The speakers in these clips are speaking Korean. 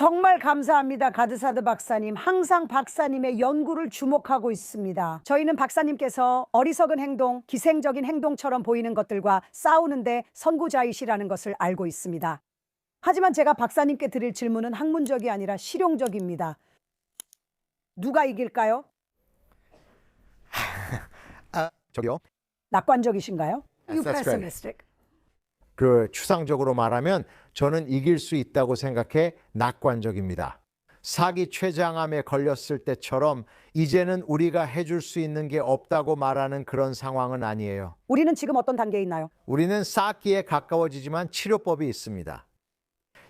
정말 감사합니다. 가드사드 박사님. 항상 박사님의 연구를 주목하고 있습니다. 저희는 박사님께서 어리석은 행동, 기생적인 행동처럼 보이는 것들과 싸우는데 선구자이시라는 것을 알고 있습니다. 하지만 제가 박사님께 드릴 질문은 학문적이 아니라 실용적입니다. 누가 이길까요? 저기요. 낙관적이신가요? You Yes, that's great. pessimistic. 추상적으로 말하면 저는 이길 수 있다고 생각해 낙관적입니다. 사기 췌장암에 걸렸을 때처럼 이제는 우리가 해줄 수 있는 게 없다고 말하는 그런 상황은 아니에요. 우리는 지금 어떤 단계에 있나요? 우리는 쌓기에 가까워지지만 치료법이 있습니다.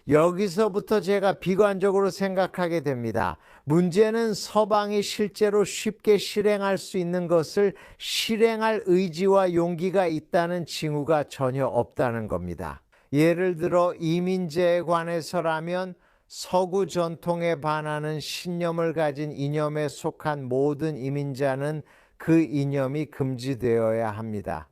여기서부터 제가 비관적으로 생각하게 됩니다. 문제는 서방이 실제로 쉽게 실행할 수 있는 것을 실행할 의지와 용기가 있다는 징후가 전혀 없다는 겁니다. 예를 들어 이민제에 관해서라면 서구 전통에 반하는 신념을 가진 이념에 속한 모든 이민자는 그 이념이 금지되어야 합니다.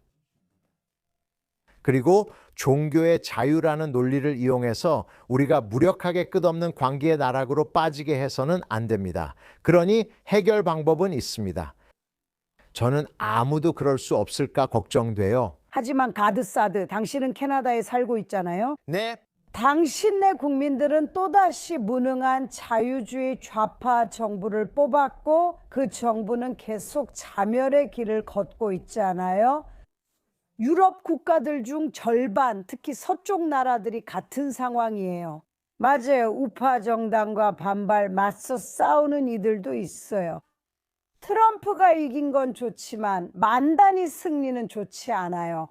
그리고 종교의 자유라는 논리를 이용해서 우리가 무력하게 끝없는 관계의 나락으로 빠지게 해서는 안 됩니다. 그러니 해결 방법은 있습니다. 저는 아무도 그럴 수 없을까 걱정돼요. 하지만 가드사드, 당신은 캐나다에 살고 있잖아요. 네. 당신네 국민들은 또다시 무능한 자유주의 좌파 정부를 뽑았고 그 정부는 계속 자멸의 길을 걷고 있잖아요. 유럽 국가들 중 절반, 특히 서쪽 나라들이 같은 상황이에요. 맞아요. 우파 정당과 반발 맞서 싸우는 이들도 있어요. 트럼프가 이긴 건 좋지만 만단위 승리는 좋지 않아요.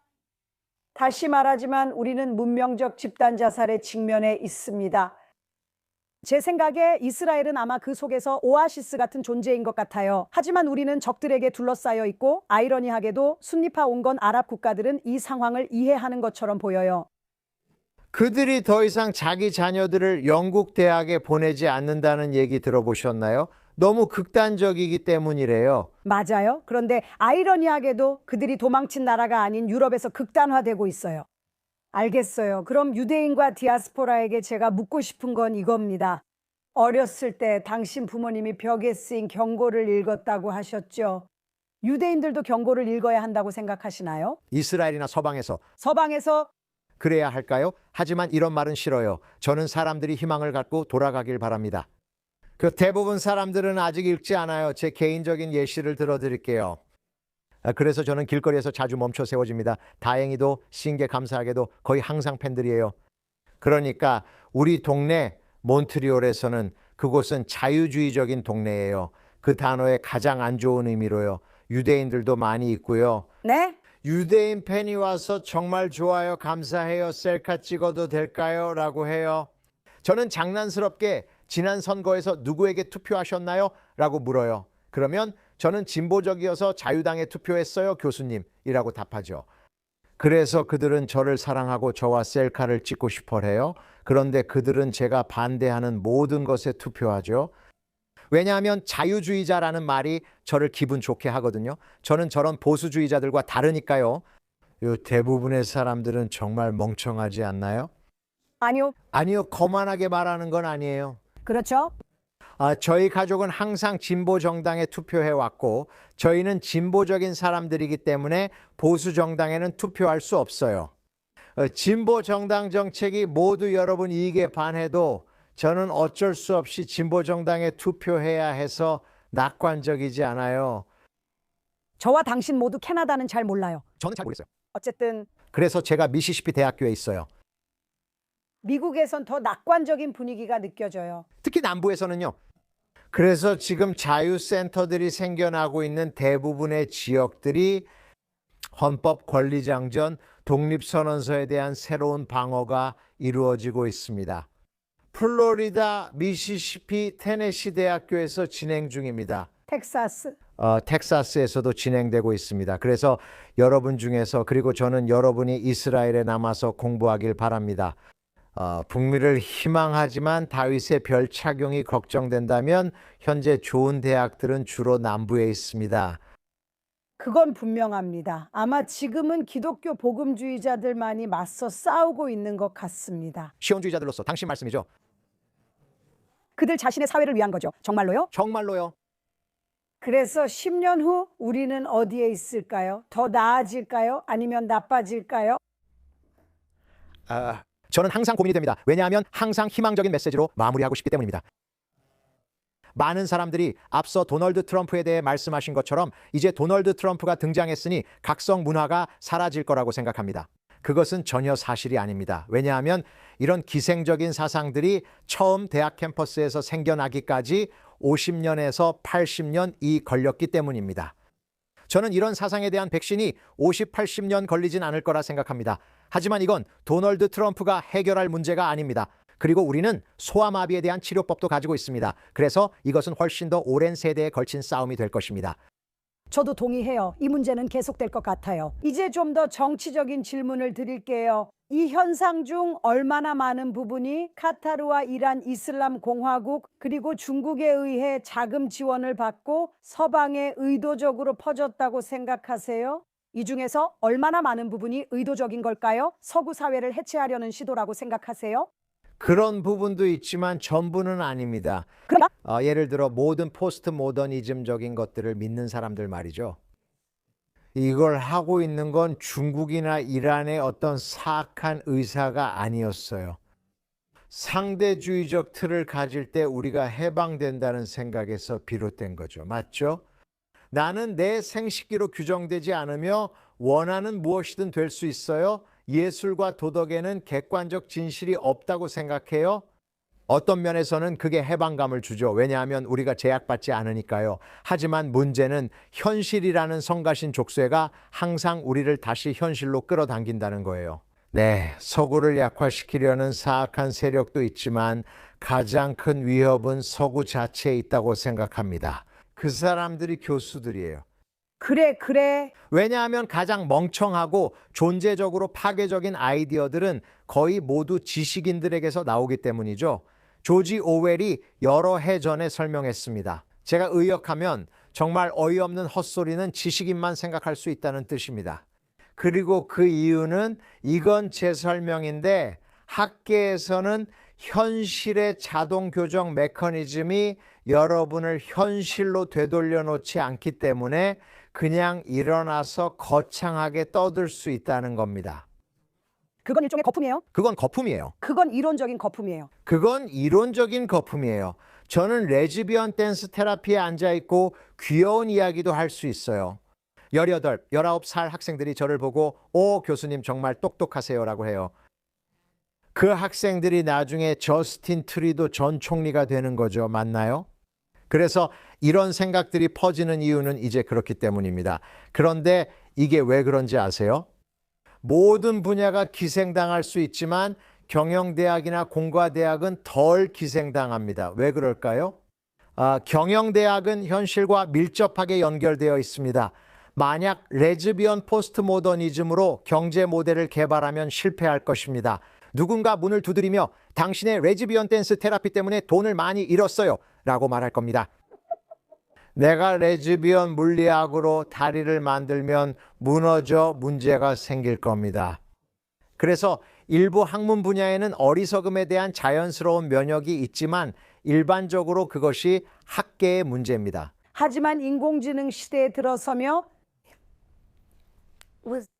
다시 말하지만 우리는 문명적 집단 자살에 직면해 있습니다. 제 생각에 이스라엘은 아마 그 속에서 오아시스 같은 존재인 것 같아요. 하지만 우리는 적들에게 둘러싸여 있고 아이러니하게도 순리파 온건 아랍 국가들은 이 상황을 이해하는 것처럼 보여요. 그들이 더 이상 자기 자녀들을 영국 대학에 보내지 않는다는 얘기 들어보셨나요? 너무 극단적이기 때문이래요. 맞아요. 그런데 아이러니하게도 그들이 도망친 나라가 아닌 유럽에서 극단화되고 있어요. 알겠어요. 그럼 유대인과 디아스포라에게 제가 묻고 싶은 건 이겁니다. 어렸을 때 당신 부모님이 벽에 쓰인 경고를 읽었다고 하셨죠. 유대인들도 경고를 읽어야 한다고 생각하시나요? 이스라엘이나 서방에서 서방에서 그래야 할까요? 하지만 이런 말은 싫어요. 저는 사람들이 희망을 갖고 돌아가길 바랍니다. 대부분 사람들은 아직 읽지 않아요. 제 개인적인 예시를 들어드릴게요. 그래서 저는 길거리에서 자주 멈춰 세워집니다. 다행히도 신기해 감사하게도 거의 항상 팬들이에요. 그러니까 우리 동네 몬트리올에서는 그곳은 자유주의적인 동네예요. 그 단어의 가장 안 좋은 의미로요. 유대인들도 많이 있고요. 네? 유대인 팬이 와서 정말 좋아요. 감사해요. 셀카 찍어도 될까요? 라고 해요. 저는 장난스럽게 지난 선거에서 누구에게 투표하셨나요? 라고 물어요. 그러면 저는 진보적이어서 자유당에 투표했어요, 교수님이라고 답하죠. 그래서 그들은 저를 사랑하고 저와 셀카를 찍고 싶어 해요. 그런데 그들은 제가 반대하는 모든 것에 투표하죠. 왜냐하면 자유주의자라는 말이 저를 기분 좋게 하거든요. 저는 저런 보수주의자들과 다르니까요. 대부분의 사람들은 정말 멍청하지 않나요? 아니요. 아니요, 거만하게 말하는 건 아니에요. 그렇죠? 저희 가족은 항상 진보 정당에 투표해 왔고 저희는 진보적인 사람들이기 때문에 보수 정당에는 투표할 수 없어요. 진보 정당 정책이 모두 여러분 이익에 반해도 저는 어쩔 수 없이 진보 정당에 투표해야 해서 낙관적이지 않아요. 저와 당신 모두 캐나다는 잘 몰라요. 저는 잘 모르겠어요. 어쨌든 그래서 제가 미시시피 대학교에 있어요. 미국에선 더 낙관적인 분위기가 느껴져요. 특히 남부에서는요. 그래서 지금 자유센터들이 생겨나고 있는 대부분의 지역들이 헌법 권리장전, 독립선언서에 대한 새로운 방어가 이루어지고 있습니다. 플로리다, 미시시피, 테네시 대학교에서 진행 중입니다. 텍사스. 텍사스에서도 진행되고 있습니다. 그래서 여러분 중에서 그리고 저는 여러분이 이스라엘에 남아서 공부하길 바랍니다. 북미를 희망하지만 다윗의 별 착용이 걱정된다면 현재 좋은 대학들은 주로 남부에 있습니다. 그건 분명합니다. 아마 지금은 기독교 복음주의자들만이 맞서 싸우고 있는 것 같습니다. 시온주의자들로서 당신 말씀이죠. 그들 자신의 사회를 위한 거죠. 정말로요? 정말로요. 그래서 10년 후 우리는 어디에 있을까요? 더 나아질까요? 아니면 나빠질까요? 저는 항상 고민이 됩니다. 왜냐하면 항상 희망적인 메시지로 마무리하고 싶기 때문입니다. 많은 사람들이 앞서 도널드 트럼프에 대해 말씀하신 것처럼 이제 도널드 트럼프가 등장했으니 각성 문화가 사라질 거라고 생각합니다. 그것은 전혀 사실이 아닙니다. 왜냐하면 이런 기생적인 사상들이 처음 대학 캠퍼스에서 생겨나기까지 50년에서 80년 걸렸기 때문입니다. 저는 이런 사상에 대한 백신이 50, 80년 걸리진 않을 거라 생각합니다. 하지만 이건 도널드 트럼프가 해결할 문제가 아닙니다. 그리고 우리는 소아마비에 대한 치료법도 가지고 있습니다. 그래서 이것은 훨씬 더 오랜 세대에 걸친 싸움이 될 것입니다. 저도 동의해요. 이 문제는 계속될 것 같아요. 이제 좀 더 정치적인 질문을 드릴게요. 이 현상 중 얼마나 많은 부분이 카타르와 이란 이슬람 공화국 그리고 중국에 의해 자금 지원을 받고 서방에 의도적으로 퍼졌다고 생각하세요? 이 중에서 얼마나 많은 부분이 의도적인 걸까요? 서구 사회를 해체하려는 시도라고 생각하세요? 그런 부분도 있지만 전부는 아닙니다. 그러니까 예를 들어 모든 포스트 모더니즘적인 것들을 믿는 사람들 말이죠. 이걸 하고 있는 건 중국이나 이란의 어떤 사악한 의사가 아니었어요. 상대주의적 틀을 가질 때 우리가 해방된다는 생각에서 비롯된 거죠. 맞죠? 나는 내 생식기로 규정되지 않으며 원하는 무엇이든 될 수 있어요. 예술과 도덕에는 객관적 진실이 없다고 생각해요. 어떤 면에서는 그게 해방감을 주죠. 왜냐하면 우리가 제약받지 않으니까요. 하지만 문제는 현실이라는 성가신 족쇄가 항상 우리를 다시 현실로 끌어당긴다는 거예요. 네, 서구를 약화시키려는 사악한 세력도 있지만 가장 큰 위협은 서구 자체에 있다고 생각합니다. 그 사람들이 교수들이에요. 그래. 왜냐하면 가장 멍청하고 존재적으로 파괴적인 아이디어들은 거의 모두 지식인들에게서 나오기 때문이죠. 조지 오웰이 여러 해 전에 설명했습니다. 제가 의역하면 정말 어이없는 헛소리는 지식인만 생각할 수 있다는 뜻입니다. 그리고 그 이유는 이건 제 설명인데 학계에서는 현실의 자동 교정 메커니즘이 여러분을 현실로 되돌려 놓지 않기 때문에 그냥 일어나서 거창하게 떠들 수 있다는 겁니다. 그건 일종의 거품이에요? 그건 거품이에요. 그건 이론적인 거품이에요. 그건 이론적인 거품이에요. 저는 레즈비언 댄스 테라피에 앉아있고 귀여운 이야기도 할 수 있어요. 18, 19살 학생들이 저를 보고 오, 교수님 정말 똑똑하세요라고 해요. 그 학생들이 나중에 저스틴 트리도 전 총리가 되는 거죠. 맞나요? 그래서 이런 생각들이 퍼지는 이유는 이제 그렇기 때문입니다. 그런데 이게 왜 그런지 아세요? 모든 분야가 기생당할 수 있지만 경영대학이나 공과대학은 덜 기생당합니다. 왜 그럴까요? 경영대학은 현실과 밀접하게 연결되어 있습니다. 만약 레즈비언 포스트 모더니즘으로 경제 모델을 개발하면 실패할 것입니다. 누군가 문을 두드리며 당신의 레즈비언 댄스 테라피 때문에 돈을 많이 잃었어요 라고 말할 겁니다. 내가 레즈비언 물리학으로 다리를 만들면 무너져 문제가 생길 겁니다. 그래서 일부 학문 분야에는 어리석음에 대한 자연스러운 면역이 있지만 일반적으로 그것이 학계의 문제입니다. 하지만 인공지능 시대에 들어서며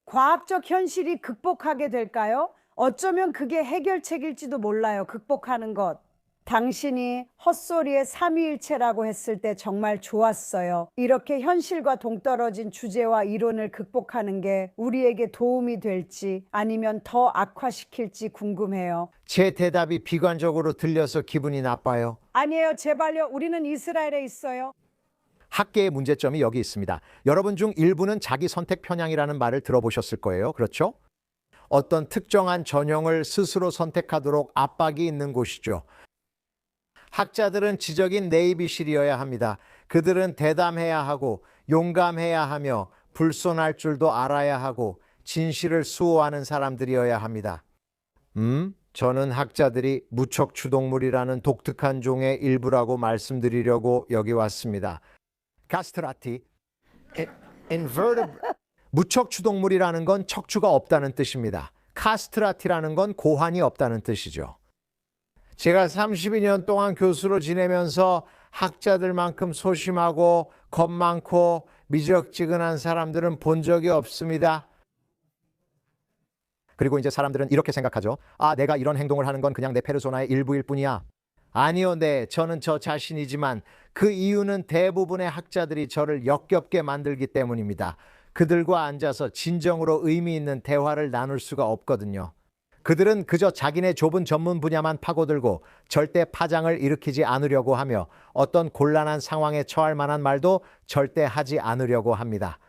과학적 현실이 극복하게 될까요? 어쩌면 그게 해결책일지도 몰라요. 극복하는 것. 당신이 헛소리의 삼위일체라고 했을 때 정말 좋았어요. 이렇게 현실과 동떨어진 주제와 이론을 극복하는 게 우리에게 도움이 될지 아니면 더 악화시킬지 궁금해요. 제 대답이 비관적으로 들려서 기분이 나빠요. 아니에요. 제발요. 우리는 이스라엘에 있어요. 학계의 문제점이 여기 있습니다. 여러분 중 일부는 자기 선택 편향이라는 말을 들어보셨을 거예요. 그렇죠? 어떤 특정한 전형을 스스로 선택하도록 압박이 있는 곳이죠. 학자들은 지적인 네이비실이어야 합니다. 그들은 대담해야 하고 용감해야 하며 불손할 줄도 알아야 하고 진실을 수호하는 사람들이어야 합니다. 저는 학자들이 무척 추동물이라는 독특한 종의 일부라고 말씀드리려고 여기 왔습니다. 가스트라티, 무척 추동물이라는 건 척추가 없다는 뜻입니다. 카스트라티라는 건 고환이 없다는 뜻이죠. 제가 32년 동안 교수로 지내면서 학자들만큼 소심하고 겁 많고 미적지근한 사람들은 본 적이 없습니다. 그리고 이제 사람들은 이렇게 생각하죠. 아, 내가 이런 행동을 하는 건 그냥 내 페르소나의 일부일 뿐이야. 아니요, 네, 저는 저 자신이지만 그 이유는 대부분의 학자들이 저를 역겹게 만들기 때문입니다. 그들과 앉아서 진정으로 의미 있는 대화를 나눌 수가 없거든요. 그들은 그저 자기네 좁은 전문 분야만 파고들고 절대 파장을 일으키지 않으려고 하며 어떤 곤란한 상황에 처할 만한 말도 절대 하지 않으려고 합니다.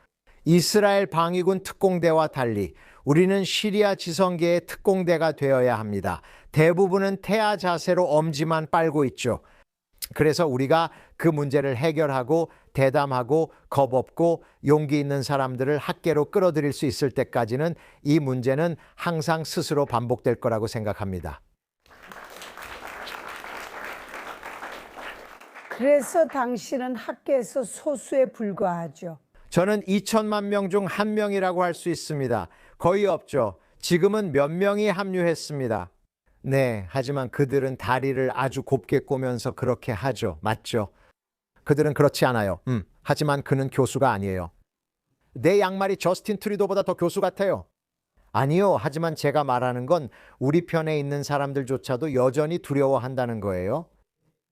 이스라엘 방위군 특공대와 달리 우리는 시리아 지성계의 특공대가 되어야 합니다. 대부분은 태아 자세로 엄지만 빨고 있죠. 그래서 우리가 그 문제를 해결하고 대담하고 겁없고 용기 있는 사람들을 학계로 끌어들일 수 있을 때까지는 이 문제는 항상 스스로 반복될 거라고 생각합니다. 그래서 당신은 학계에서 소수에 불과하죠. 저는 2천만 명 중 한 명이라고 할 수 있습니다. 거의 없죠. 지금은 몇 명이 합류했습니다. 네, 하지만 그들은 다리를 아주 곱게 꼬면서 그렇게 하죠. 맞죠? 그들은 그렇지 않아요. 하지만 그는 교수가 아니에요. 내 양말이 저스틴 트루도보다 더 교수 같아요. 아니요. 하지만 제가 말하는 건 우리 편에 있는 사람들조차도 여전히 두려워한다는 거예요.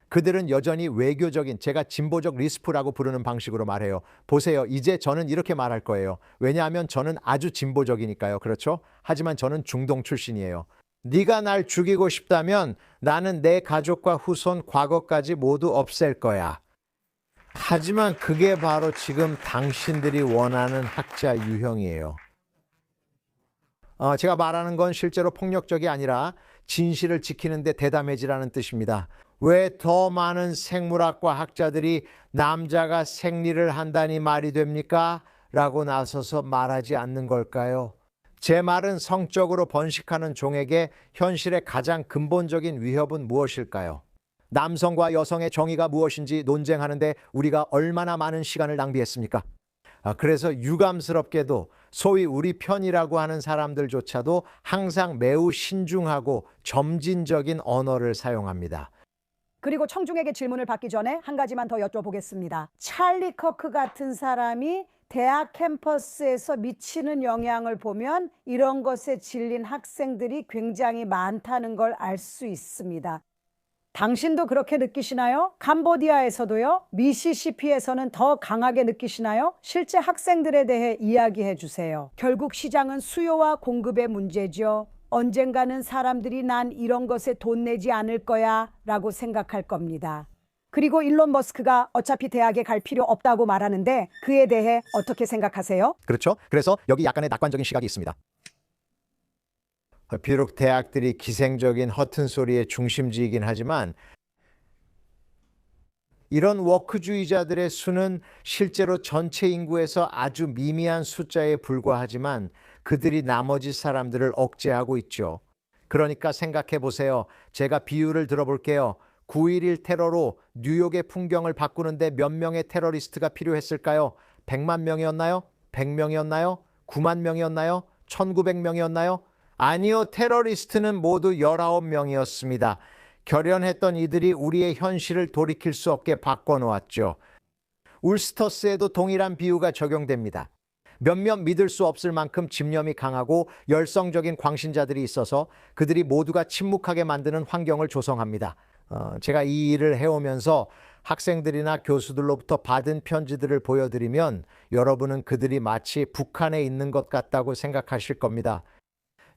그들은 여전히 외교적인, 제가 진보적 리스프라고 부르는 방식으로 말해요. 보세요. 이제 저는 이렇게 말할 거예요. 왜냐하면 저는 아주 진보적이니까요. 그렇죠? 하지만 저는 중동 출신이에요. 네가 날 죽이고 싶다면 나는 내 가족과 후손, 과거까지 모두 없앨 거야. 하지만 그게 바로 지금 당신들이 원하는 학자 유형이에요. 제가 말하는 건 실제로 폭력적이 아니라 진실을 지키는 데 대담해지라는 뜻입니다. 왜 더 많은 생물학과 학자들이 남자가 생리를 한다니 말이 됩니까? 라고 나서서 말하지 않는 걸까요? 제 말은 성적으로 번식하는 종에게 현실의 가장 근본적인 위협은 무엇일까요? 남성과 여성의 정의가 무엇인지 논쟁하는데 우리가 얼마나 많은 시간을 낭비했습니까? 그래서 유감스럽게도 소위 우리 편이라고 하는 사람들조차도 항상 매우 신중하고 점진적인 언어를 사용합니다. 그리고 청중에게 질문을 받기 전에 한 가지만 더 여쭤보겠습니다. 찰리 커크 같은 사람이 대학 캠퍼스에서 미치는 영향을 보면 이런 것에 질린 학생들이 굉장히 많다는 걸 알 수 있습니다. 당신도 그렇게 느끼시나요? 캄보디아에서도요? 미시시피에서는 더 강하게 느끼시나요? 실제 학생들에 대해 이야기해 주세요. 결국 시장은 수요와 공급의 문제죠. 언젠가는 사람들이 난 이런 것에 돈 내지 않을 거야 라고 생각할 겁니다. 그리고 일론 머스크가 어차피 대학에 갈 필요 없다고 말하는데 그에 대해 어떻게 생각하세요? 그렇죠? 그래서 여기 약간의 낙관적인 시각이 있습니다. 비록 대학들이 기생적인 허튼 소리의 중심지이긴 하지만 이런 워크주의자들의 수는 실제로 전체 인구에서 아주 미미한 숫자에 불과하지만 그들이 나머지 사람들을 억제하고 있죠. 그러니까 생각해 보세요. 제가 비유를 들어볼게요. 9.11 테러로 뉴욕의 풍경을 바꾸는데 몇 명의 테러리스트가 필요했을까요? 100만 명이었나요? 100명이었나요? 9만 명이었나요? 1900명이었나요? 아니요. 테러리스트는 모두 19명이었습니다. 결연했던 이들이 우리의 현실을 돌이킬 수 없게 바꿔놓았죠. 울스터스에도 동일한 비유가 적용됩니다. 몇몇 믿을 수 없을 만큼 집념이 강하고 열성적인 광신자들이 있어서 그들이 모두가 침묵하게 만드는 환경을 조성합니다. 제가 이 일을 해오면서 학생들이나 교수들로부터 받은 편지들을 보여드리면 여러분은 그들이 마치 북한에 있는 것 같다고 생각하실 겁니다.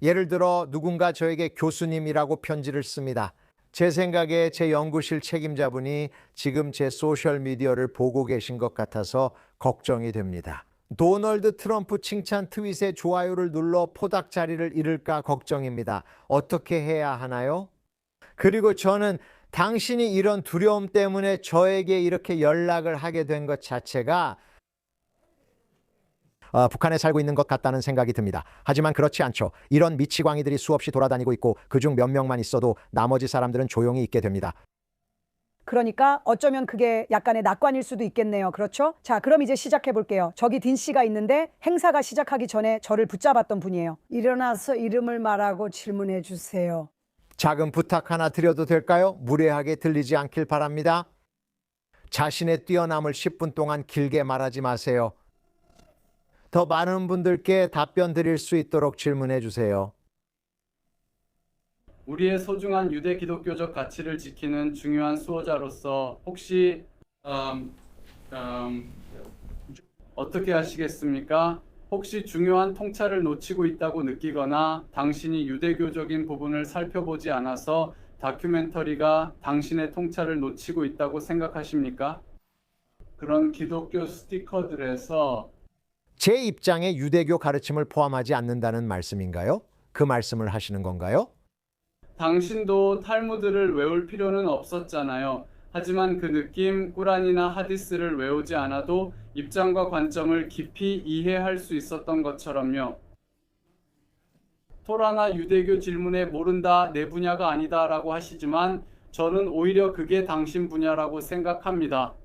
예를 들어 누군가 저에게 교수님이라고 편지를 씁니다. 제 생각에 제 연구실 책임자분이 지금 제 소셜미디어를 보고 계신 것 같아서 걱정이 됩니다. 도널드 트럼프 칭찬 트윗에 좋아요를 눌러 포닥 자리를 잃을까 걱정입니다. 어떻게 해야 하나요? 그리고 저는 당신이 이런 두려움 때문에 저에게 이렇게 연락을 하게 된 것 자체가 북한에 살고 있는 것 같다는 생각이 듭니다. 하지만 그렇지 않죠. 이런 미치광이들이 수없이 돌아다니고 있고 그중 몇 명만 있어도 나머지 사람들은 조용히 있게 됩니다. 그러니까 어쩌면 그게 약간의 낙관일 수도 있겠네요. 그렇죠? 자, 그럼 이제 시작해 볼게요. 저기 딘 씨가 있는데 행사가 시작하기 전에 저를 붙잡았던 분이에요. 일어나서 이름을 말하고 질문해 주세요. 작은 부탁 하나 드려도 될까요? 무례하게 들리지 않길 바랍니다. 자신의 뛰어남을 10분 동안 길게 말하지 마세요. 더 많은 분들께 답변 드릴 수 있도록 질문해 주세요. 우리의 소중한 유대 기독교적 가치를 지키는 중요한 수호자로서 혹시 어떻게 하시겠습니까? 혹시 중요한 통찰을 놓치고 있다고 느끼거나 당신이 유대교적인 부분을 살펴보지 않아서 다큐멘터리가 당신의 통찰을 놓치고 있다고 생각하십니까? 그런 기독교 스티커들에서 제 입장에 유대교 가르침을 포함하지 않는다는 말씀인가요? 그 말씀을 하시는 건가요? 당신도 탈무드를 외울 필요는 없었잖아요. 하지만 그 느낌, 꾸란이나 하디스를 외우지 않아도 입장과 관점을 깊이 이해할 수 있었던 것처럼요. 토라나 유대교 질문에 모른다, 내 분야가 아니다 라고 하시지만 저는 오히려 그게 당신 분야라고 생각합니다.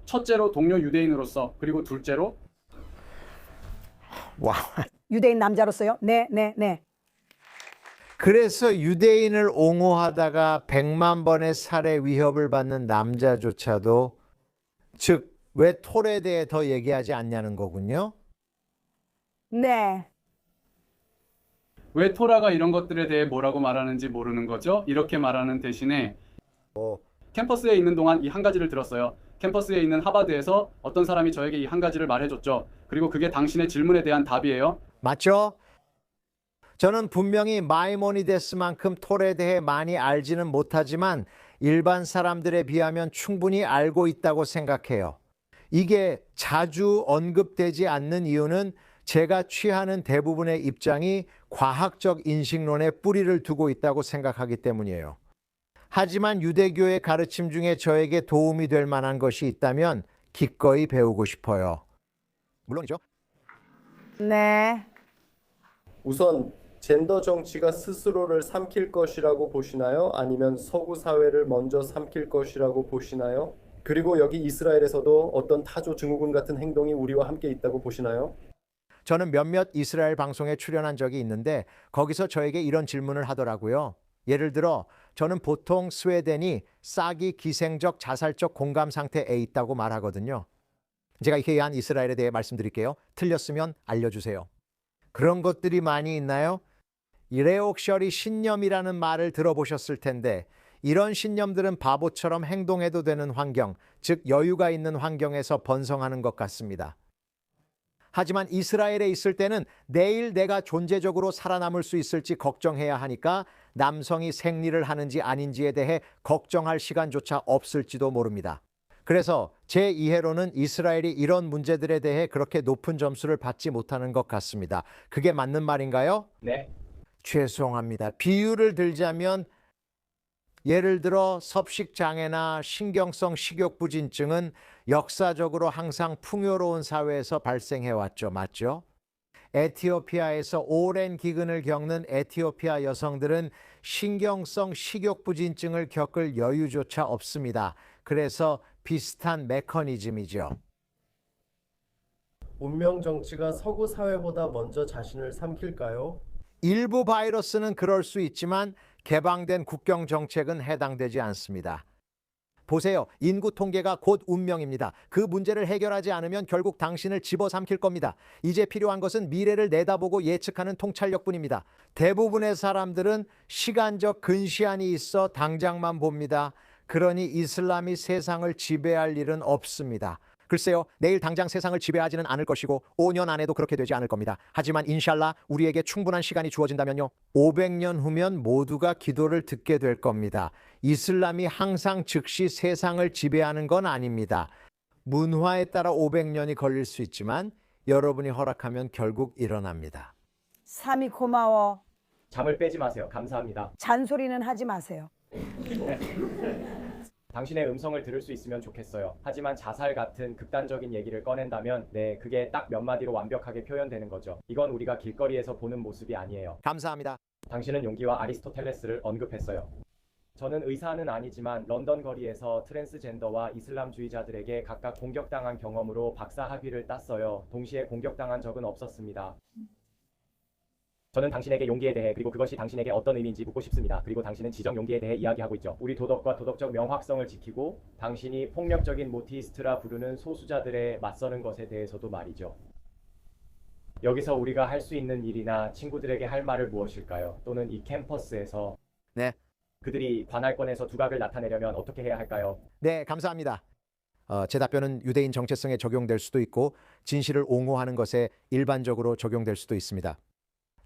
첫째로 동료 유대인으로서, 그리고 둘째로 와. 유대인 남자로서요? 네, 네, 네. 그래서 유대인을 옹호하다가 100만 번의 살해 위협을 받는 남자조차도 즉 왜 톨에 대해 더 얘기하지 않냐는 거군요. 네. 왜 토라가 이런 것들에 대해 뭐라고 말하는지 모르는 거죠? 이렇게 말하는 대신에 캠퍼스에 있는 동안 이 한 가지를 들었어요. 캠퍼스에 있는 하버드에서 어떤 사람이 저에게 이 한 가지를 말해줬죠. 그리고 그게 당신의 질문에 대한 답이에요. 맞죠? 저는 분명히 마이모니데스만큼 톨에 대해 많이 알지는 못하지만 일반 사람들에 비하면 충분히 알고 있다고 생각해요. 이게 자주 언급되지 않는 이유는 제가 취하는 대부분의 입장이 과학적 인식론에 뿌리를 두고 있다고 생각하기 때문이에요. 하지만 유대교의 가르침 중에 저에게 도움이 될 만한 것이 있다면 기꺼이 배우고 싶어요. 물론이죠. 네. 우선 젠더 정치가 스스로를 삼킬 것이라고 보시나요? 아니면 서구 사회를 먼저 삼킬 것이라고 보시나요? 그리고 여기 이스라엘에서도 어떤 타조 증후군 같은 행동이 우리와 함께 있다고 보시나요? 저는 몇몇 이스라엘 방송에 출연한 적이 있는데 거기서 저에게 이런 질문을 하더라고요. 예를 들어 저는 보통 스웨덴이 싹이 기생적 자살적 공감 상태에 있다고 말하거든요. 제가 이에 대한 이스라엘에 대해 말씀드릴게요. 틀렸으면 알려주세요. 그런 것들이 많이 있나요? 이레옥셜이 신념이라는 말을 들어보셨을 텐데 이런 신념들은 바보처럼 행동해도 되는 환경, 즉 여유가 있는 환경에서 번성하는 것 같습니다. 하지만 이스라엘에 있을 때는 내일 내가 존재적으로 살아남을 수 있을지 걱정해야 하니까 남성이 생리를 하는지 아닌지에 대해 걱정할 시간조차 없을지도 모릅니다. 그래서 제 이해로는 이스라엘이 이런 문제들에 대해 그렇게 높은 점수를 받지 못하는 것 같습니다. 그게 맞는 말인가요? 네. 죄송합니다. 비유를 들자면 예를 들어 섭식장애나 신경성 식욕부진증은 역사적으로 항상 풍요로운 사회에서 발생해왔죠. 맞죠? 에티오피아에서 오랜 기근을 겪는 에티오피아 여성들은 신경성 식욕부진증을 겪을 여유조차 없습니다. 그래서 비슷한 메커니즘이죠. 운명 정치가 서구 사회보다 먼저 자신을 삼킬까요? 일부 바이러스는 그럴 수 있지만 개방된 국경 정책은 해당되지 않습니다. 보세요. 인구 통계가 곧 운명입니다. 그 문제를 해결하지 않으면 결국 당신을 집어삼킬 겁니다. 이제 필요한 것은 미래를 내다보고 예측하는 통찰력뿐입니다. 대부분의 사람들은 시간적 근시안이 있어 당장만 봅니다. 그러니 이슬람이 세상을 지배할 일은 없습니다. 글쎄요, 내일 당장 세상을 지배하지는 않을 것이고 5년 안에도 그렇게 되지 않을 겁니다. 하지만 인샬라 우리에게 충분한 시간이 주어진다면요. 500년 후면 모두가 기도를 듣게 될 겁니다. 이슬람이 항상 즉시 세상을 지배하는 건 아닙니다. 문화에 따라 500년이 걸릴 수 있지만 여러분이 허락하면 결국 일어납니다. 삼이 고마워. 잠을 빼지 마세요. 감사합니다. 잔소리는 하지 마세요. 당신의 음성을 들을 수 있으면 좋겠어요. 하지만 자살 같은 극단적인 얘기를 꺼낸다면 네, 그게 딱 몇 마디로 완벽하게 표현되는 거죠. 이건 우리가 길거리에서 보는 모습이 아니에요. 감사합니다. 당신은 용기와 아리스토텔레스를 언급했어요. 저는 의사는 아니지만 런던 거리에서 트랜스젠더와 이슬람주의자들에게 각각 공격당한 경험으로 박사 학위를 땄어요. 동시에 공격당한 적은 없었습니다. 저는 당신에게 용기에 대해 그리고 그것이 당신에게 어떤 의미인지 묻고 싶습니다. 그리고 당신은 지정 용기에 대해 이야기하고 있죠. 우리 도덕과 도덕적 명확성을 지키고 당신이 폭력적인 모티스트라 부르는 소수자들에 맞서는 것에 대해서도 말이죠. 여기서 우리가 할 수 있는 일이나 친구들에게 할 말을 무엇일까요? 또는 이 캠퍼스에서 네. 그들이 관할권에서 두각을 나타내려면 어떻게 해야 할까요? 네, 감사합니다. 제 답변은 유대인 정체성에 적용될 수도 있고 진실을 옹호하는 것에 일반적으로 적용될 수도 있습니다.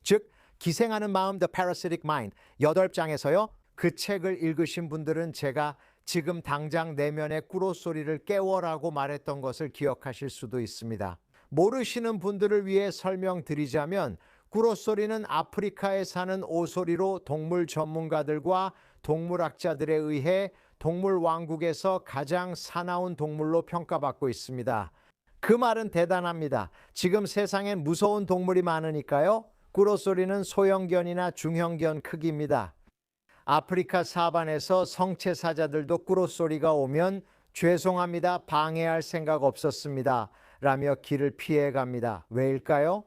즉, 기생하는 마음 The Parasitic Mind 8장에서요. 그 책을 읽으신 분들은 제가 지금 당장 내면의 꾸러소리를 깨워라고 말했던 것을 기억하실 수도 있습니다. 모르시는 분들을 위해 설명드리자면 꾸러소리는 아프리카에 사는 오소리로 동물 전문가들과 동물학자들에 의해 동물 왕국에서 가장 사나운 동물로 평가받고 있습니다. 그 말은 대단합니다. 지금 세상엔 무서운 동물이 많으니까요. 꾸러소리는 소형견이나 중형견 크기입니다. 아프리카 사반에서 성체사자들도 꾸러소리가 오면 죄송합니다. 방해할 생각 없었습니다. 라며 길을 피해갑니다. 왜일까요?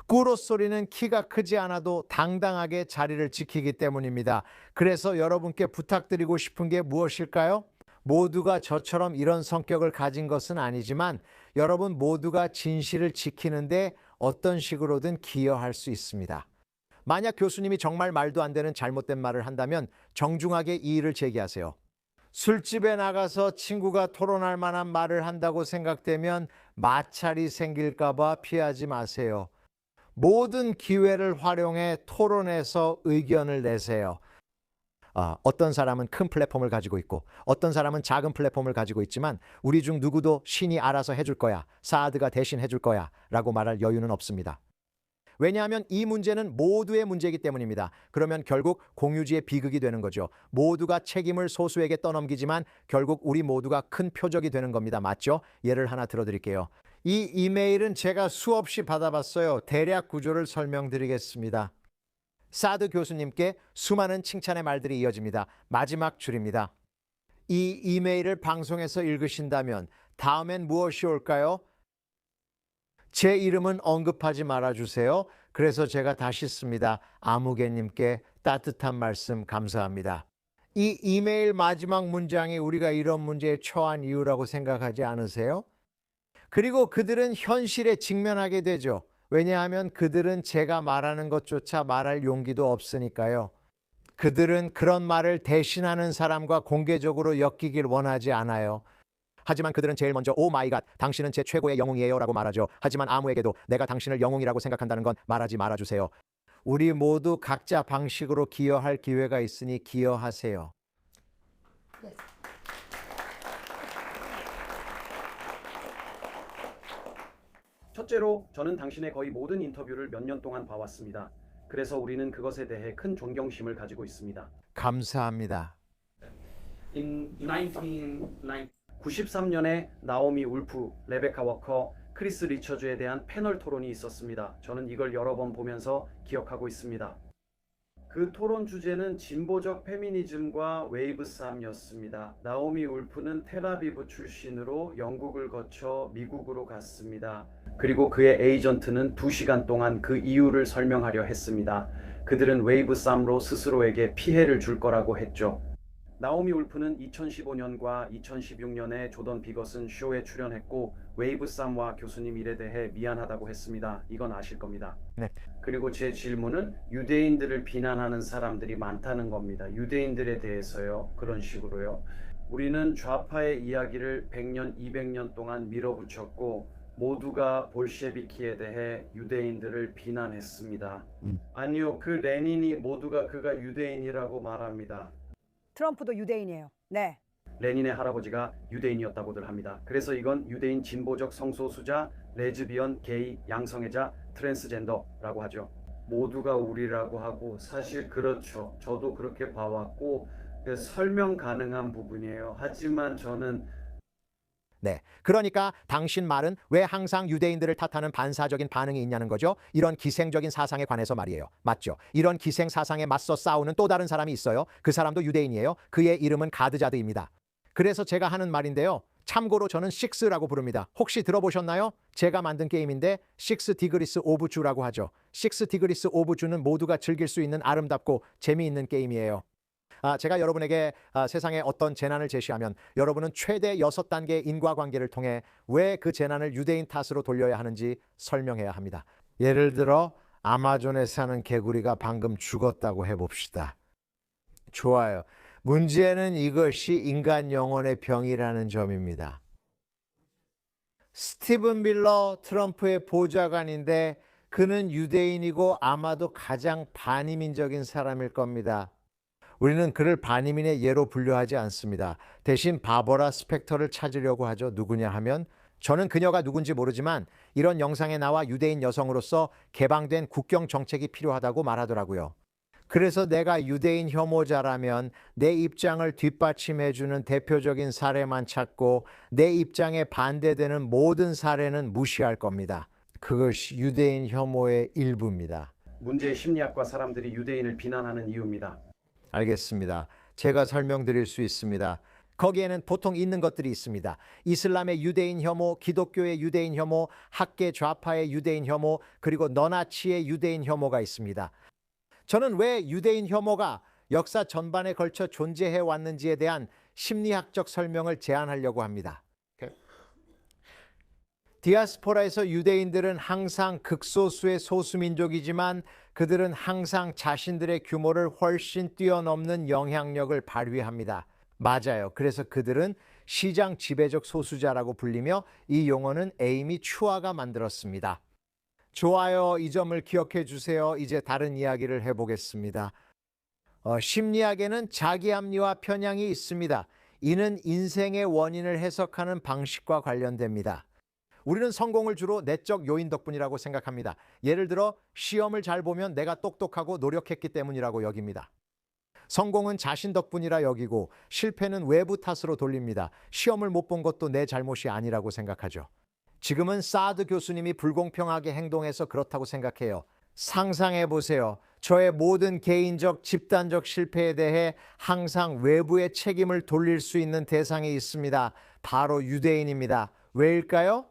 꾸러소리는 키가 크지 않아도 당당하게 자리를 지키기 때문입니다. 그래서 여러분께 부탁드리고 싶은 게 무엇일까요? 모두가 저처럼 이런 성격을 가진 것은 아니지만 여러분 모두가 진실을 지키는데 어떤 식으로든 기여할 수 있습니다. 만약 교수님이 정말 말도 안 되는 잘못된 말을 한다면 정중하게 이의를 제기하세요. 술집에 나가서 친구가 토론할 만한 말을 한다고 생각되면 마찰이 생길까 봐 피하지 마세요. 모든 기회를 활용해 토론해서 의견을 내세요. 어떤 사람은 큰 플랫폼을 가지고 있고 어떤 사람은 작은 플랫폼을 가지고 있지만 우리 중 누구도 신이 알아서 해줄 거야, 사드가 대신 해줄 거야 라고 말할 여유는 없습니다. 왜냐하면 이 문제는 모두의 문제이기 때문입니다. 그러면 결국 공유지의 비극이 되는 거죠. 모두가 책임을 소수에게 떠넘기지만 결국 우리 모두가 큰 표적이 되는 겁니다. 맞죠? 예를 하나 들어드릴게요. 이 이메일은 제가 수없이 받아봤어요. 대략 구조를 설명드리겠습니다. 사드 교수님께 수많은 칭찬의 말들이 이어집니다. 마지막 줄입니다. 이 이메일을 방송에서 읽으신다면 다음엔 무엇이 올까요? 제 이름은 언급하지 말아주세요. 그래서 제가 다시 씁니다. 아무개님께 따뜻한 말씀 감사합니다. 이 이메일 마지막 문장이 우리가 이런 문제에 처한 이유라고 생각하지 않으세요? 그리고 그들은 현실에 직면하게 되죠. 왜냐하면 그들은 제가 말하는 것조차 말할 용기도 없으니까요. 그들은 그런 말을 대신하는 사람과 공개적으로 엮이길 원하지 않아요. 하지만 그들은 제일 먼저 오 마이 갓, 당신은 제 최고의 영웅이에요 라고 말하죠. 하지만 아무에게도 내가 당신을 영웅이라고 생각한다는 건 말하지 말아주세요. 우리 모두 각자 방식으로 기여할 기회가 있으니 기여하세요. 첫째로 저는 당신의 거의 모든 인터뷰를 몇 년 동안 봐왔습니다. 그래서 우리는 그것에 대해 큰 존경심을 가지고 있습니다. 감사합니다. In 93년에 나오미 울프, 레베카 워커, 크리스 리처즈에 대한 패널 토론이 있었습니다. 저는 이걸 여러 번 보면서 기억하고 있습니다. 그 토론 주제는 진보적 페미니즘과 웨이브쌈이었습니다. 나오미 울프는 텔아비브 출신으로 영국을 거쳐 미국으로 갔습니다. 그리고 그의 에이전트는 2시간 동안 그 이유를 설명하려 했습니다. 그들은 웨이브쌈으로 스스로에게 피해를 줄 거라고 했죠. 나오미 울프는 2015년과 2016년에 조던 비거슨 쇼에 출연했고 웨이브쌈과 교수님 일에 대해 미안하다고 했습니다. 이건 아실 겁니다. 네. 그리고 제 질문은 유대인들을 비난하는 사람들이 많다는 겁니다. 유대인들에 대해서요. 그런 식으로요. 우리는 좌파의 이야기를 100년, 200년 동안 밀어붙였고 모두가 볼셰비키에 대해 유대인들을 비난했습니다. 아니요. 그 레닌이 모두가 그가 유대인이라고 말합니다. 트럼프도 유대인이에요. 네. 레닌의 할아버지가 유대인이었다고들 합니다. 그래서 이건 유대인 진보적 성소수자, 레즈비언, 게이, 양성애자, 트랜스젠더라고 하죠. 모두가 우리라고 하고 사실 그렇죠. 저도 그렇게 봐왔고 설명 가능한 부분이에요. 하지만 저는 네, 그러니까 당신 말은 왜 항상 유대인들을 탓하는 반사적인 반응이 있냐는 거죠. 이런 기생적인 사상에 관해서 말이에요. 맞죠? 이런 기생 사상에 맞서 싸우는 또 다른 사람이 있어요. 그 사람도 유대인이에요. 그의 이름은 가드자드입니다. 그래서 제가 하는 말인데요. 참고로 저는 6라고 부릅니다. 혹시 들어보셨나요? 제가 만든 게임인데 6 디그리스 오브 주라고 하죠. 6 디그리스 오브 주는 모두가 즐길 수 있는 아름답고 재미있는 게임이에요. 제가 여러분에게 세상에 어떤 재난을 제시하면 여러분은 최대 6단계의 인과관계를 통해 왜 그 재난을 유대인 탓으로 돌려야 하는지 설명해야 합니다. 예를 들어 아마존에 사는 개구리가 방금 죽었다고 해봅시다. 좋아요. 문제는 이것이 인간 영혼의 병이라는 점입니다. 스티븐 밀러 트럼프의 보좌관인데 그는 유대인이고 아마도 가장 반이민적인 사람일 겁니다. 우리는 그를 반이민의 예로 분류하지 않습니다. 대신 바버라 스펙터를 찾으려고 하죠. 누구냐 하면 저는 그녀가 누군지 모르지만 이런 영상에 나와 유대인 여성으로서 개방된 국경 정책이 필요하다고 말하더라고요. 그래서 내가 유대인 혐오자라면 내 입장을 뒷받침해주는 대표적인 사례만 찾고 내 입장에 반대되는 모든 사례는 무시할 겁니다. 그것이 유대인 혐오의 일부입니다. 문제의 심리학과 사람들이 유대인을 비난하는 이유입니다. 알겠습니다. 제가 설명드릴 수 있습니다. 거기에는 보통 있는 것들이 있습니다. 이슬람의 유대인 혐오, 기독교의 유대인 혐오, 학계 좌파의 유대인 혐오, 그리고 너나치의 유대인 혐오가 있습니다. 저는 왜 유대인 혐오가 역사 전반에 걸쳐 존재해 왔는지에 대한 심리학적 설명을 제안하려고 합니다. 디아스포라에서 유대인들은 항상 극소수의 소수민족이지만 그들은 항상 자신들의 규모를 훨씬 뛰어넘는 영향력을 발휘합니다. 맞아요. 그래서 그들은 시장 지배적 소수자라고 불리며 이 용어는 에이미 추아가 만들었습니다. 좋아요. 이 점을 기억해 주세요. 이제 다른 이야기를 해보겠습니다. 심리학에는 자기합리와 편향이 있습니다. 이는 인생의 원인을 해석하는 방식과 관련됩니다. 우리는 성공을 주로 내적 요인 덕분이라고 생각합니다. 예를 들어 시험을 잘 보면 내가 똑똑하고 노력했기 때문이라고 여깁니다. 성공은 자신 덕분이라 여기고 실패는 외부 탓으로 돌립니다. 시험을 못 본 것도 내 잘못이 아니라고 생각하죠. 지금은 사드 교수님이 불공평하게 행동해서 그렇다고 생각해요. 상상해 보세요. 저의 모든 개인적, 집단적 실패에 대해 항상 외부의 책임을 돌릴 수 있는 대상이 있습니다. 바로 유대인입니다. 왜일까요?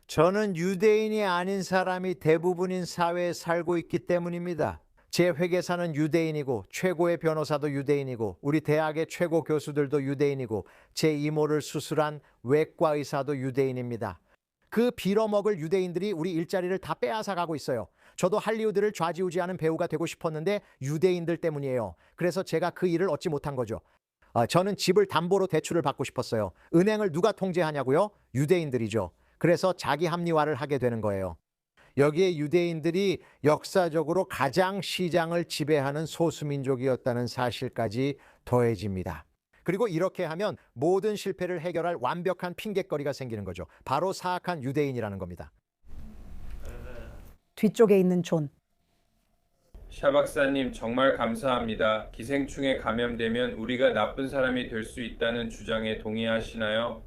저는 유대인이 아닌 사람이 대부분인 사회에 살고 있기 때문입니다. 제 회계사는 유대인이고 최고의 변호사도 유대인이고 우리 대학의 최고 교수들도 유대인이고 제 이모를 수술한 외과 의사도 유대인입니다. 그 빌어먹을 유대인들이 우리 일자리를 다 빼앗아가고 있어요. 저도 할리우드를 좌지우지하는 배우가 되고 싶었는데 유대인들 때문이에요. 그래서 제가 그 일을 얻지 못한 거죠. 저는 집을 담보로 대출을 받고 싶었어요. 은행을 누가 통제하냐고요? 유대인들이죠. 그래서 자기 합리화를 하게 되는 거예요. 여기에 유대인들이 역사적으로 가장 시장을 지배하는 소수민족이었다는 사실까지 더해집니다. 그리고 이렇게 하면 모든 실패를 해결할 완벽한 핑곗거리가 생기는 거죠. 바로 사악한 유대인이라는 겁니다. 뒤쪽에 있는 존. 샤 박사님 정말 감사합니다. 기생충에 감염되면 우리가 나쁜 사람이 될 수 있다는 주장에 동의하시나요?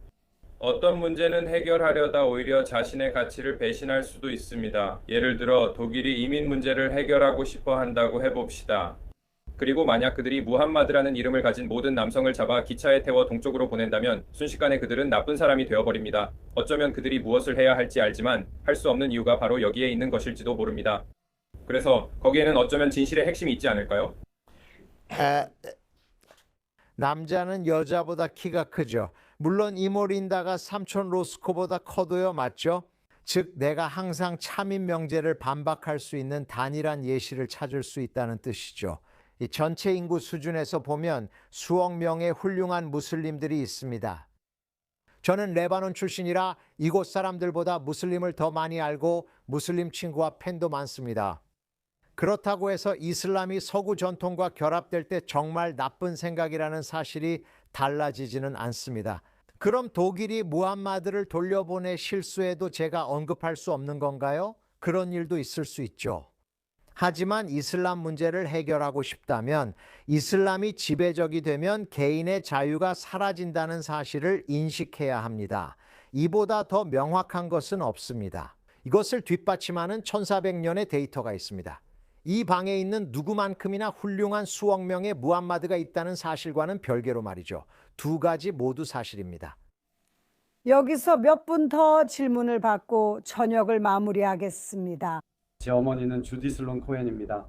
어떤 문제는 해결하려다 오히려 자신의 가치를 배신할 수도 있습니다. 예를 들어 독일이 이민 문제를 해결하고 싶어 한다고 해봅시다. 그리고 만약 그들이 무함마드라는 이름을 가진 모든 남성을 잡아 기차에 태워 동쪽으로 보낸다면 순식간에 그들은 나쁜 사람이 되어버립니다. 어쩌면 그들이 무엇을 해야 할지 알지만 할 수 없는 이유가 바로 여기에 있는 것일지도 모릅니다. 그래서 거기에는 어쩌면 진실의 핵심이 있지 않을까요? 남자는 여자보다 키가 크죠. 물론 이모린다가 삼촌 로스코보다 커도요. 맞죠? 즉 내가 항상 참인 명제를 반박할 수 있는 단일한 예시를 찾을 수 있다는 뜻이죠. 이 전체 인구 수준에서 보면 수억 명의 훌륭한 무슬림들이 있습니다. 저는 레바논 출신이라 이곳 사람들보다 무슬림을 더 많이 알고 무슬림 친구와 팬도 많습니다. 그렇다고 해서 이슬람이 서구 전통과 결합될 때 정말 나쁜 생각이라는 사실이 달라지지는 않습니다. 그럼 독일이 무함마드를 돌려보내 실수해도 제가 언급할 수 없는 건가요? 그런 일도 있을 수 있죠. 하지만 이슬람 문제를 해결하고 싶다면 이슬람이 지배적이 되면 개인의 자유가 사라진다는 사실을 인식해야 합니다. 이보다 더 명확한 것은 없습니다. 이것을 뒷받침하는 1400년의 데이터가 있습니다. 이 방에 있는 누구만큼이나 훌륭한 수억 명의 무함마드가 있다는 사실과는 별개로 말이죠. 두 가지 모두 사실입니다. 여기서 몇 분 더 질문을 받고 저녁을 마무리하겠습니다. 제 어머니는 주디 슬론 코엔입니다.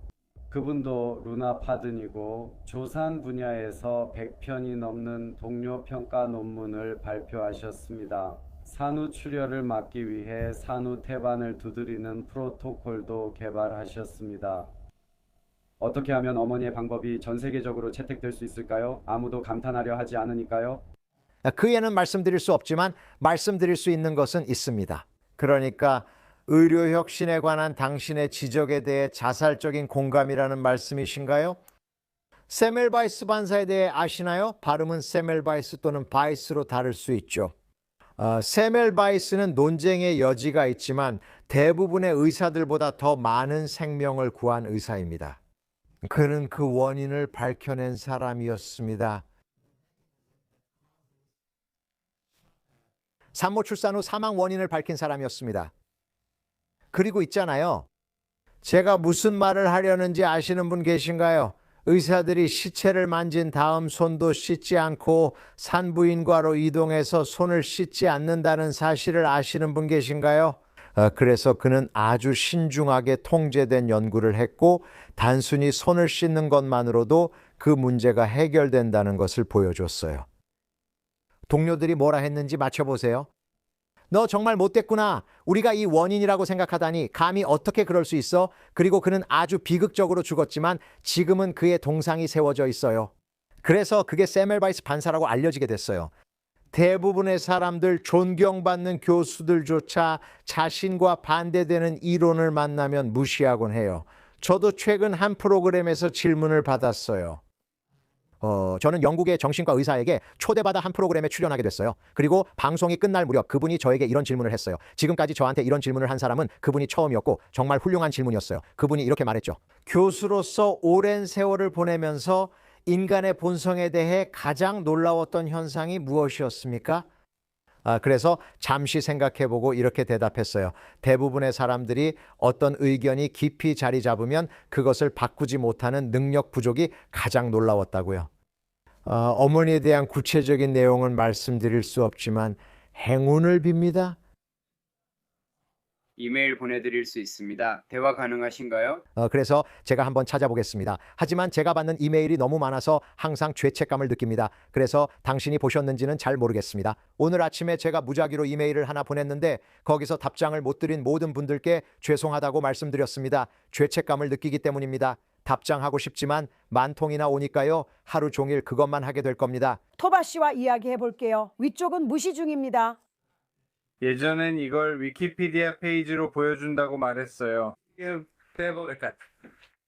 그분도 루나 파든이고 조산 분야에서 100편이 넘는 동료 평가 논문을 발표하셨습니다. 산후 출혈을 막기 위해 산후 태반을 두드리는 프로토콜도 개발하셨습니다. 어떻게 하면 어머니의 방법이 전 세계적으로 채택될 수 있을까요? 아무도 감탄하려 하지 않으니까요. 그 예는 말씀드릴 수 없지만 말씀드릴 수 있는 것은 있습니다. 그러니까 의료 혁신에 관한 당신의 지적에 대해 자살적인 공감이라는 말씀이신가요? 세멜바이스 반사에 대해 아시나요? 발음은 세멜바이스 또는 바이스로 다를 수 있죠. 세멜바이스는 논쟁의 여지가 있지만 대부분의 의사들보다 더 많은 생명을 구한 의사입니다. 그는 그 원인을 밝혀낸 사람이었습니다. 산모 출산 후 사망 원인을 밝힌 사람이었습니다. 그리고 있잖아요. 제가 무슨 말을 하려는지 아시는 분 계신가요? 의사들이 시체를 만진 다음 손도 씻지 않고 산부인과로 이동해서 손을 씻지 않는다는 사실을 아시는 분 계신가요? 그래서 그는 아주 신중하게 통제된 연구를 했고 단순히 손을 씻는 것만으로도 그 문제가 해결된다는 것을 보여줬어요. 동료들이 뭐라 했는지 맞춰보세요. 너 정말 못됐구나. 우리가 이 원인이라고 생각하다니 감히 어떻게 그럴 수 있어? 그리고 그는 아주 비극적으로 죽었지만 지금은 그의 동상이 세워져 있어요. 그래서 그게 세멜바이스 반사라고 알려지게 됐어요. 대부분의 사람들, 존경받는 교수들조차 자신과 반대되는 이론을 만나면 무시하곤 해요. 저도 최근 한 프로그램에서 질문을 받았어요. 저는 영국의 정신과 의사에게 초대받아 한 프로그램에 출연하게 됐어요. 그리고 방송이 끝날 무렵 그분이 저에게 이런 질문을 했어요. 지금까지 저한테 이런 질문을 한 사람은 그분이 처음이었고 정말 훌륭한 질문이었어요. 그분이 이렇게 말했죠. 교수로서 오랜 세월을 보내면서 인간의 본성에 대해 가장 놀라웠던 현상이 무엇이었습니까? 그래서 잠시 생각해보고 이렇게 대답했어요. 대부분의 사람들이 어떤 의견이 깊이 자리 잡으면 그것을 바꾸지 못하는 능력 부족이 가장 놀라웠다고요. 어머니에 대한 구체적인 내용은 말씀드릴 수 없지만 행운을 빕니다. 이메일 보내드릴 수 있습니다. 대화 가능하신가요? 그래서 제가 한번 찾아보겠습니다. 하지만 제가 받는 이메일이 너무 많아서 항상 죄책감을 느낍니다. 그래서 당신이 보셨는지는 잘 모르겠습니다. 오늘 아침에 제가 무작위로 이메일을 하나 보냈는데 거기서 답장을 못 드린 모든 분들께 죄송하다고 말씀드렸습니다. 죄책감을 느끼기 때문입니다. 답장하고 싶지만 만 통이나 오니까요. 하루 종일 그것만 하게 될 겁니다. 토바 씨와 이야기해 볼게요. 위쪽은 무시 중입니다. 예전엔 이걸 위키피디아 페이지로 보여준다고 말했어요.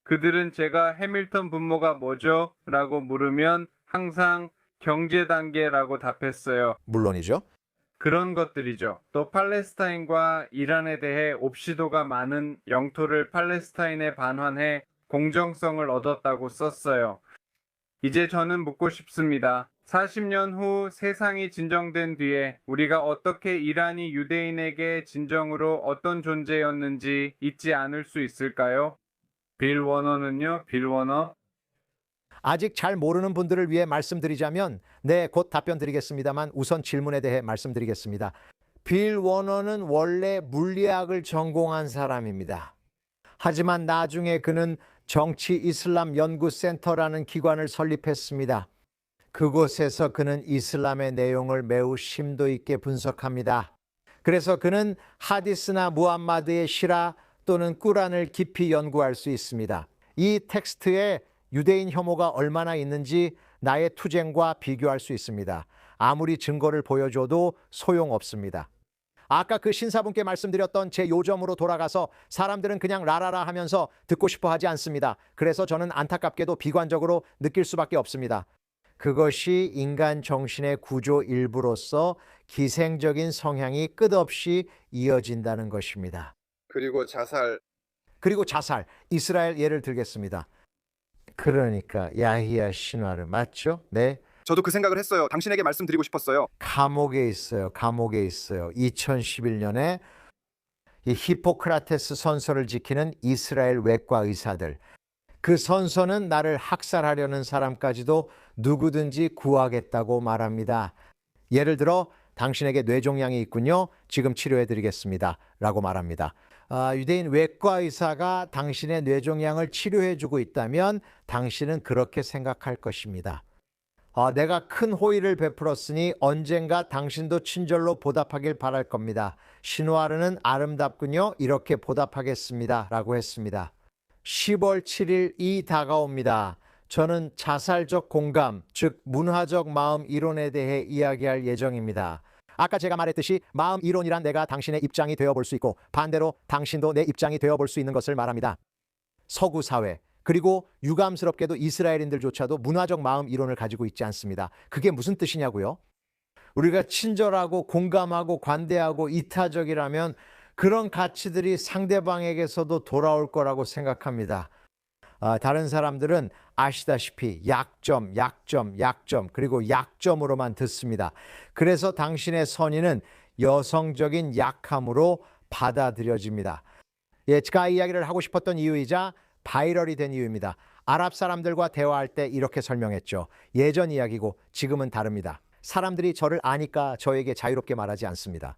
그들은 제가 해밀턴 분모가 뭐죠? 라고 물으면 항상 경제 단계라고 답했어요. 물론이죠. 그런 것들이죠. 또 팔레스타인과 이란에 대해 옵시도가 많은 영토를 팔레스타인에 반환해 공정성을 얻었다고 썼어요. 이제 저는 묻고 싶습니다. 40년 후 세상이 진정된 뒤에 우리가 어떻게 이란이 유대인에게 진정으로 어떤 존재였는지 잊지 않을 수 있을까요? 빌 워너는요? 빌 워너? 아직 잘 모르는 분들을 위해 말씀드리자면 곧 답변 드리겠습니다만 우선 질문에 대해 말씀드리겠습니다. 빌 워너는 원래 물리학을 전공한 사람입니다. 하지만 나중에 그는 정치 이슬람 연구센터라는 기관을 설립했습니다. 그곳에서 그는 이슬람의 내용을 매우 심도 있게 분석합니다. 그래서 그는 하디스나 무함마드의 시라 또는 꾸란을 깊이 연구할 수 있습니다. 이 텍스트에 유대인 혐오가 얼마나 있는지 나의 투쟁과 비교할 수 있습니다. 아무리 증거를 보여줘도 소용없습니다. 아까 그 신사분께 말씀드렸던 제 요점으로 돌아가서 사람들은 그냥 라라라 하면서 듣고 싶어 하지 않습니다. 그래서 저는 안타깝게도 비관적으로 느낄 수밖에 없습니다. 그것이 인간 정신의 구조 일부로서 기생적인 성향이 끝없이 이어진다는 것입니다. 그리고 자살. 이스라엘 예를 들겠습니다. 그러니까 야히야 신화르 맞죠? 네. 저도 그 생각을 했어요. 당신에게 말씀드리고 싶었어요. 감옥에 있어요. 2011년에 이 히포크라테스 선서를 지키는 이스라엘 외과 의사들. 그 선서는 나를 학살하려는 사람까지도 누구든지 구하겠다고 말합니다. 예를 들어 당신에게 뇌종양이 있군요. 지금 치료해 드리겠습니다. 라고 말합니다. 유대인 외과 의사가 당신의 뇌종양을 치료해 주고 있다면 당신은 그렇게 생각할 것입니다. 내가 큰 호의를 베풀었으니 언젠가 당신도 친절로 보답하길 바랄 겁니다. 시누아르는 아름답군요. 이렇게 보답하겠습니다. 라고 했습니다. 10월 7일이 다가옵니다. 저는 자살적 공감, 즉 문화적 마음 이론에 대해 이야기할 예정입니다. 아까 제가 말했듯이 마음 이론이란 내가 당신의 입장이 되어볼 수 있고 반대로 당신도 내 입장이 되어볼 수 있는 것을 말합니다. 서구 사회, 그리고 유감스럽게도 이스라엘인들조차도 문화적 마음 이론을 가지고 있지 않습니다. 그게 무슨 뜻이냐고요? 우리가 친절하고 공감하고 관대하고 이타적이라면 그런 가치들이 상대방에게서도 돌아올 거라고 생각합니다. 다른 사람들은 아시다시피 약점, 그리고 약점으로만 듣습니다. 그래서 당신의 선의는 여성적인 약함으로 받아들여집니다. 제가 이야기를 하고 싶었던 이유이자 바이럴이 된 이유입니다. 아랍 사람들과 대화할 때 이렇게 설명했죠. 예전 이야기고 지금은 다릅니다. 사람들이 저를 아니까 저에게 자유롭게 말하지 않습니다.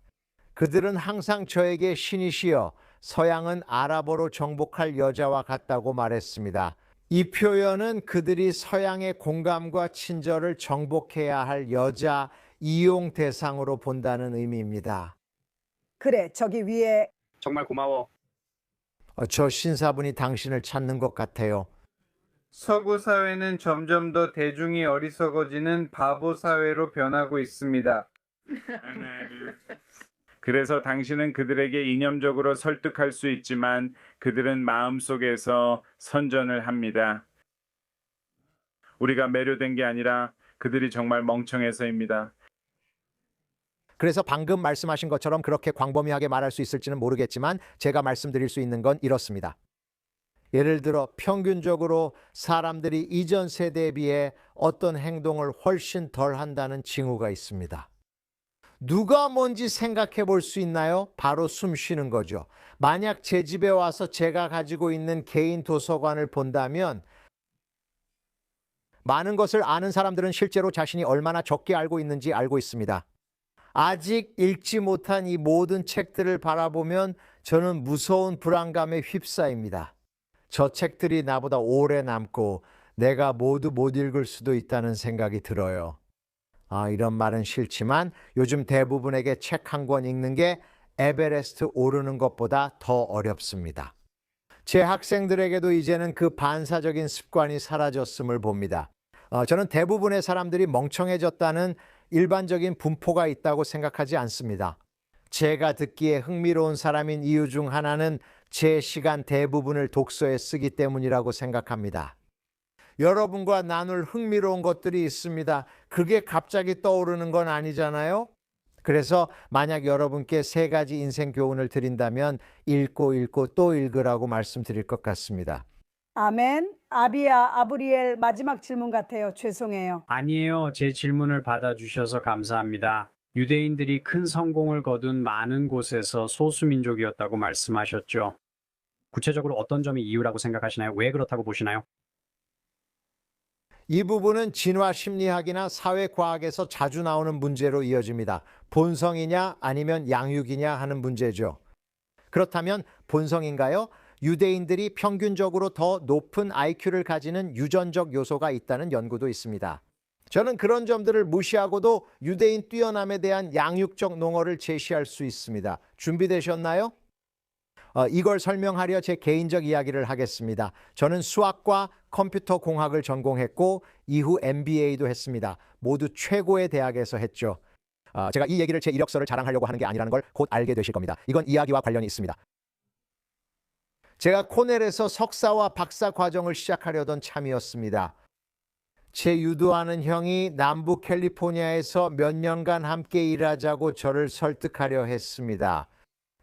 그들은 항상 저에게 신이시여 서양은 아랍어로 정복할 여자와 같다고 말했습니다. 이 표현은 그들이 서양의 공감과 친절을 정복해야 할 여자 이용 대상으로 본다는 의미입니다. 그래, 저기 위에 정말 고마워. 저 신사분이 당신을 찾는 것 같아요. 서구 사회는 점점 더 대중이 어리석어지는 바보 사회로 변하고 있습니다. 그래서 당신은 그들에게 이념적으로 설득할 수 있지만 그들은 마음속에서 선전을 합니다. 우리가 매료된 게 아니라 그들이 정말 멍청해서입니다. 그래서 방금 말씀하신 것처럼 그렇게 광범위하게 말할 수 있을지는 모르겠지만 제가 말씀드릴 수 있는 건 이렇습니다. 예를 들어 평균적으로 사람들이 이전 세대에 비해 어떤 행동을 훨씬 덜 한다는 징후가 있습니다. 누가 뭔지 생각해 볼 수 있나요? 바로 숨 쉬는 거죠. 만약 제 집에 와서 제가 가지고 있는 개인 도서관을 본다면 많은 것을 아는 사람들은 실제로 자신이 얼마나 적게 알고 있는지 알고 있습니다. 아직 읽지 못한 이 모든 책들을 바라보면 저는 무서운 불안감에 휩싸입니다. 저 책들이 나보다 오래 남고 내가 모두 못 읽을 수도 있다는 생각이 들어요. 이런 말은 싫지만 요즘 대부분에게 책 한 권 읽는 게 에베레스트 오르는 것보다 더 어렵습니다. 제 학생들에게도 이제는 그 반사적인 습관이 사라졌음을 봅니다. 저는 대부분의 사람들이 멍청해졌다는 일반적인 분포가 있다고 생각하지 않습니다. 제가 듣기에 흥미로운 사람인 이유 중 하나는 제 시간 대부분을 독서에 쓰기 때문이라고 생각합니다. 여러분과 나눌 흥미로운 것들이 있습니다. 그게 갑자기 떠오르는 건 아니잖아요. 그래서 만약 여러분께 3가지 인생 교훈을 드린다면 읽고 또 읽으라고 말씀드릴 것 같습니다. 아멘. 아브리엘 마지막 질문 같아요. 죄송해요. 아니에요. 제 질문을 받아주셔서 감사합니다. 유대인들이 큰 성공을 거둔 많은 곳에서 소수민족이었다고 말씀하셨죠. 구체적으로 어떤 점이 이유라고 생각하시나요? 왜 그렇다고 보시나요? 이 부분은 진화 심리학이나 사회과학에서 자주 나오는 문제로 이어집니다. 본성이냐 아니면 양육이냐 하는 문제죠. 그렇다면 본성인가요? 유대인들이 평균적으로 더 높은 IQ를 가지는 유전적 요소가 있다는 연구도 있습니다. 저는 그런 점들을 무시하고도 유대인 뛰어남에 대한 양육적 농어를 제시할 수 있습니다. 준비되셨나요? 이걸 설명하려 제 개인적 이야기를 하겠습니다. 저는 수학과 컴퓨터 공학을 전공했고 이후 MBA도 했습니다. 모두 최고의 대학에서 했죠. 제가 이 얘기를 제 이력서를 자랑하려고 하는 게 아니라는 걸 곧 알게 되실 겁니다. 이건 이야기와 관련이 있습니다. 제가 코넬에서 석사와 박사 과정을 시작하려던 참이었습니다. 제 유도하는 형이 남부 캘리포니아에서 몇 년간 함께 일하자고 저를 설득하려 했습니다.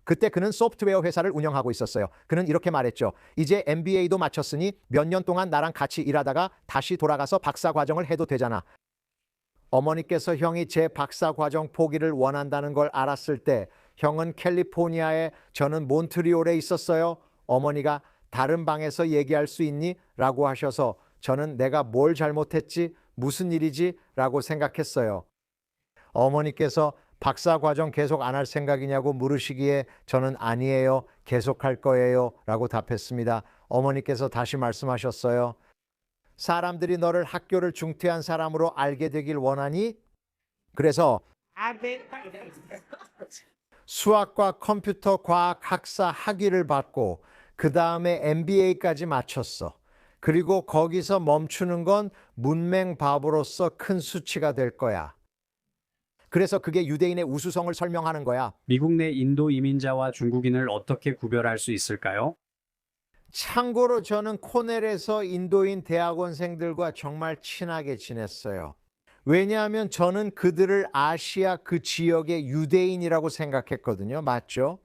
그때 그는 소프트웨어 회사를 운영하고 있었어요. 그는 이렇게 말했죠. 이제 MBA도 마쳤으니 몇 년 동안 나랑 같이 일하다가 다시 돌아가서 박사 과정을 해도 되잖아. 어머니께서 형이 제 박사 과정 포기를 원한다는 걸 알았을 때 형은 캘리포니아에, 저는 몬트리올에 있었어요. 어머니가 다른 방에서 얘기할 수 있니? 라고 하셔서 저는 내가 뭘 잘못했지? 무슨 일이지? 라고 생각했어요. 어머니께서 박사 과정 계속 안 할 생각이냐고 물으시기에 저는 아니에요. 계속할 거예요. 라고 답했습니다. 어머니께서 다시 말씀하셨어요. 사람들이 너를 학교를 중퇴한 사람으로 알게 되길 원하니? 그래서 수학과 컴퓨터 과학 학사 학위를 받고 그 다음에 MBA까지 마쳤어. 그리고 거기서 멈추는 건 문맹 바보로서 큰 수치가 될 거야. 그래서 그게 유대인의 우수성을 설명하는 거야. 미국 내 인도 이민자와 중국인을 어떻게 구별할 수 있을까요? 참고로 저는 코넬에서 인도인 대학원생들과 정말 친하게 지냈어요. 왜냐하면 저는 그들을 아시아 그 지역의 유대인이라고 생각했거든요. 맞죠?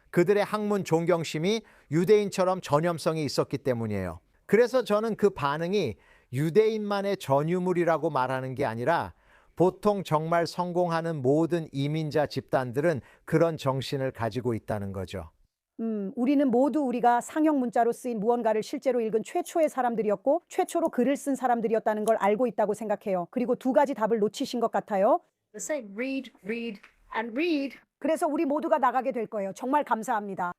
그들의 학문 존경심이 유대인처럼 전염성이 있었기 때문이에요. 그래서 저는 그 반응이 유대인만의 전유물이라고 말하는 게 아니라 보통 정말 성공하는 모든 이민자 집단들은 그런 정신을 가지고 있다는 거죠. 우리는 모두 우리가 상형 문자로 쓰인 무언가를 실제로 읽은 최초의 사람들이었고 최초로 글을 쓴 사람들이었다는 걸 알고 있다고 생각해요. 그리고 두 가지 답을 놓치신 것 같아요. The same. Read, read, and read. 그래서 우리 모두가 나가게 될 거예요. 정말 감사합니다.